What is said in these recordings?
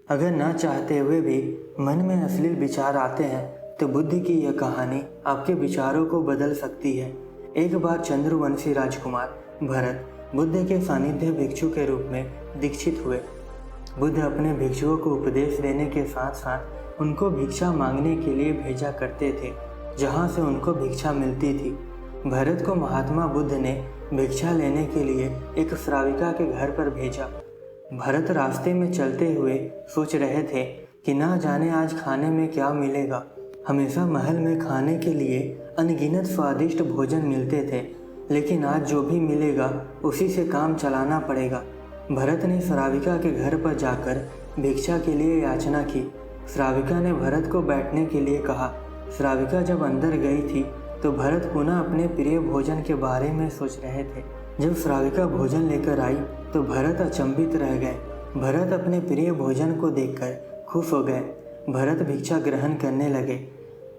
अगर ना चाहते हुए भी मन में अश्लील विचार आते हैं तो बुद्ध की यह कहानी आपके विचारों को बदल सकती है। एक बार चंद्रवंशी राजकुमार भरत बुद्ध के सानिध्य भिक्षु के रूप में दीक्षित हुए। बुद्ध अपने भिक्षुओं को उपदेश देने के साथ साथ उनको भिक्षा मांगने के लिए भेजा करते थे, जहाँ से उनको भिक्षा मिलती थी। भरत को महात्मा बुद्ध ने भिक्षा लेने के लिए एक श्राविका के घर पर भेजा। भरत रास्ते में चलते हुए सोच रहे थे कि ना जाने आज खाने में क्या मिलेगा। हमेशा महल में खाने के लिए अनगिनत स्वादिष्ट भोजन मिलते थे, लेकिन आज जो भी मिलेगा उसी से काम चलाना पड़ेगा। भरत ने श्राविका के घर पर जाकर भिक्षा के लिए याचना की। श्राविका ने भरत को बैठने के लिए कहा। श्राविका जब अंदर गई थी तो भरत पुनः अपने प्रिय भोजन के बारे में सोच रहे थे। जब श्राविका भोजन लेकर आई तो भरत अचंभित रह गए। भरत अपने प्रिय भोजन को देखकर खुश हो गए। भरत भिक्षा ग्रहण करने लगे।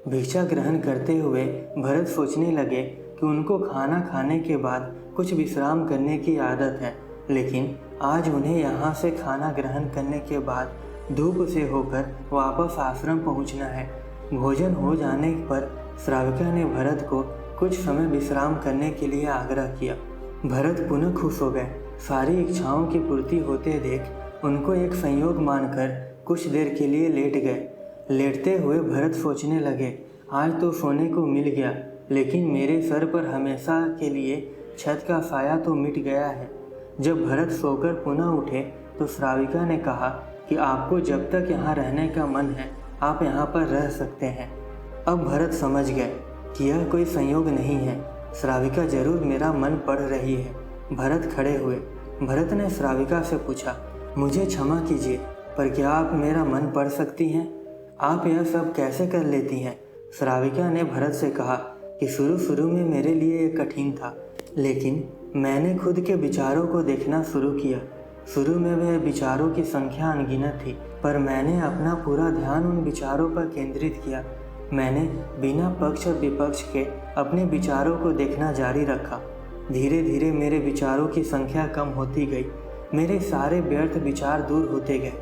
भिक्षा ग्रहण करते हुए भरत सोचने लगे कि उनको खाना खाने के बाद कुछ विश्राम करने की आदत है, लेकिन आज उन्हें यहाँ से खाना ग्रहण करने के बाद धूप से होकर वापस आश्रम पहुँचना है। भोजन हो जाने पर श्राविका ने भरत को कुछ समय विश्राम करने के लिए आग्रह किया। भरत पुनः खुश हो गए। सारी इच्छाओं की पूर्ति होते देख उनको एक संयोग मानकर कुछ देर के लिए लेट गए। लेटते हुए भरत सोचने लगे, आज तो सोने को मिल गया, लेकिन मेरे सर पर हमेशा के लिए छत का साया तो मिट गया है। जब भरत सोकर पुनः उठे तो श्राविका ने कहा कि आपको जब तक यहाँ रहने का मन है आप यहाँ पर रह सकते हैं। अब भरत समझ गए कि यह कोई संयोग नहीं है, श्राविका जरूर मेरा मन पढ़ रही है। भरत खड़े हुए। भरत ने श्राविका से पूछा, मुझे क्षमा कीजिए, पर क्या आप मेरा मन पढ़ सकती हैं? आप यह सब कैसे कर लेती हैं? श्राविका ने भरत से कहा कि शुरू में मेरे लिए ये कठिन था, लेकिन मैंने खुद के विचारों को देखना शुरू किया। शुरू में वह विचारों की संख्या अनगिनत थी, पर मैंने अपना पूरा ध्यान उन विचारों पर केंद्रित किया। मैंने बिना पक्ष और विपक्ष के अपने विचारों को देखना जारी रखा। धीरे धीरे मेरे विचारों की संख्या कम होती गई। मेरे सारे व्यर्थ विचार दूर होते गए।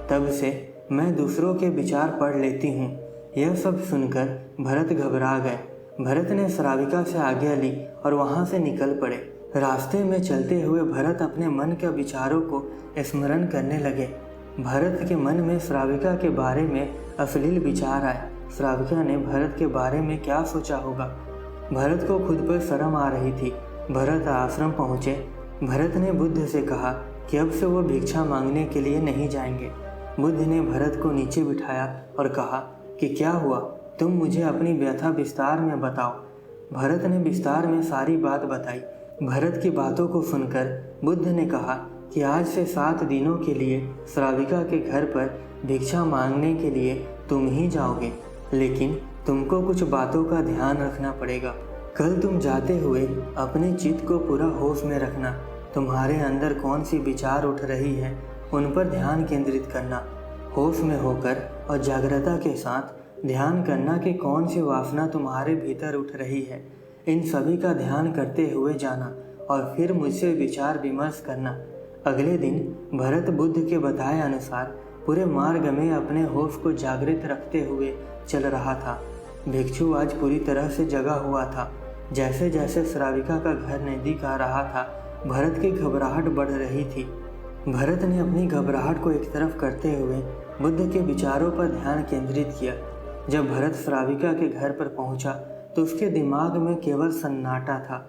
तब से मैं दूसरों के विचार पढ़ लेती हूँ। यह सब सुनकर भरत घबरा गए। भरत ने श्राविका से आज्ञा ली और वहाँ से निकल पड़े। रास्ते में चलते हुए भरत अपने मन के विचारों को स्मरण करने लगे। भरत के मन में श्राविका के बारे में अश्लील विचार आए। श्राविका ने भरत के बारे में क्या सोचा होगा? भरत को खुद पर शर्म आ रही थी। भरत आश्रम पहुँचे। भरत ने बुद्ध से कहा कि अब से वो भिक्षा मांगने के लिए नहीं जाएंगे। बुद्ध ने भरत को नीचे बिठाया और कहा कि क्या हुआ, तुम मुझे अपनी व्यथा विस्तार में बताओ। भरत ने विस्तार में सारी बात बताई। भरत की बातों को सुनकर बुद्ध ने कहा कि आज से 7 दिनों के लिए श्राविका के घर पर भिक्षा मांगने के लिए तुम ही जाओगे, लेकिन तुमको कुछ बातों का ध्यान रखना पड़ेगा। कल तुम जाते हुए अपने चित्त को पूरा होश में रखना। तुम्हारे अंदर कौन सी विचार उठ रही है उन पर ध्यान केंद्रित करना। होश में होकर और जागरूकता के साथ ध्यान करना कि कौन सी वासना तुम्हारे भीतर उठ रही है। इन सभी का ध्यान करते हुए जाना और फिर मुझसे विचार विमर्श करना। अगले दिन भरत बुद्ध के बताए अनुसार पूरे मार्ग में अपने होश को जागृत रखते हुए चल रहा था। भिक्षु आज पूरी तरह से जगा हुआ था। जैसे जैसे श्राविका का घर नज़दीक आ रहा था, भरत की घबराहट बढ़ रही थी। भरत ने अपनी घबराहट को एक तरफ करते हुए बुद्ध के विचारों पर ध्यान केंद्रित किया। जब भरत श्राविका के घर पर पहुंचा तो उसके दिमाग में केवल सन्नाटा था,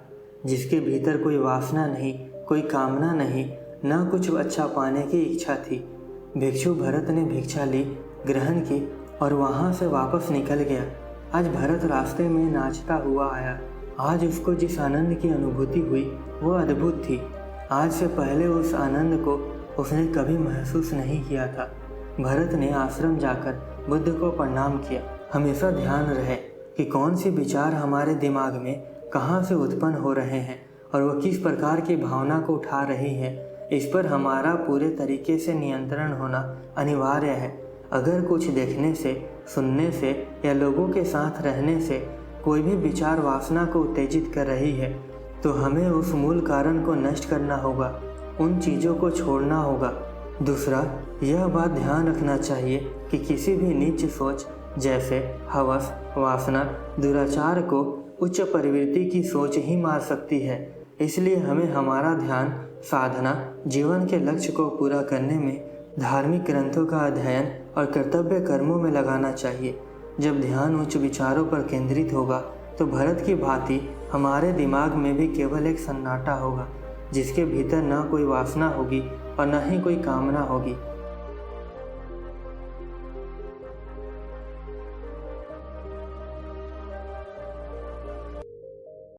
जिसके भीतर कोई वासना नहीं, कोई कामना नहीं, न कुछ अच्छा पाने की इच्छा थी। भिक्षु भरत ने भिक्षा ली, ग्रहण की और वहाँ से वापस निकल गया। आज भरत रास्ते में नाचता हुआ आया। आज उसको जिस आनंद की अनुभूति हुई वो अद्भुत थी। आज से पहले उस आनंद को उसने कभी महसूस नहीं किया था। भरत ने आश्रम जाकर बुद्ध को प्रणाम किया। हमेशा ध्यान रहे कि कौन सी विचार हमारे दिमाग में कहाँ से उत्पन्न हो रहे हैं और वह किस प्रकार की भावना को उठा रही है। इस पर हमारा पूरे तरीके से नियंत्रण होना अनिवार्य है। अगर कुछ देखने से, सुनने से या लोगों के साथ रहने से कोई भी विचार वासना को उत्तेजित कर रही है तो हमें उस मूल कारण को नष्ट करना होगा, उन चीज़ों को छोड़ना होगा। दूसरा, यह बात ध्यान रखना चाहिए कि किसी भी नीच सोच जैसे हवस, वासना, दुराचार को उच्च प्रवृत्ति की सोच ही मार सकती है। इसलिए हमें हमारा ध्यान साधना, जीवन के लक्ष्य को पूरा करने में, धार्मिक ग्रंथों का अध्ययन और कर्तव्य कर्मों में लगाना चाहिए। जब ध्यान उच्च विचारों पर केंद्रित होगा तो भरत की भांति हमारे दिमाग में भी केवल एक सन्नाटा होगा, जिसके भीतर न कोई वासना होगी और न ही कोई कामना होगी।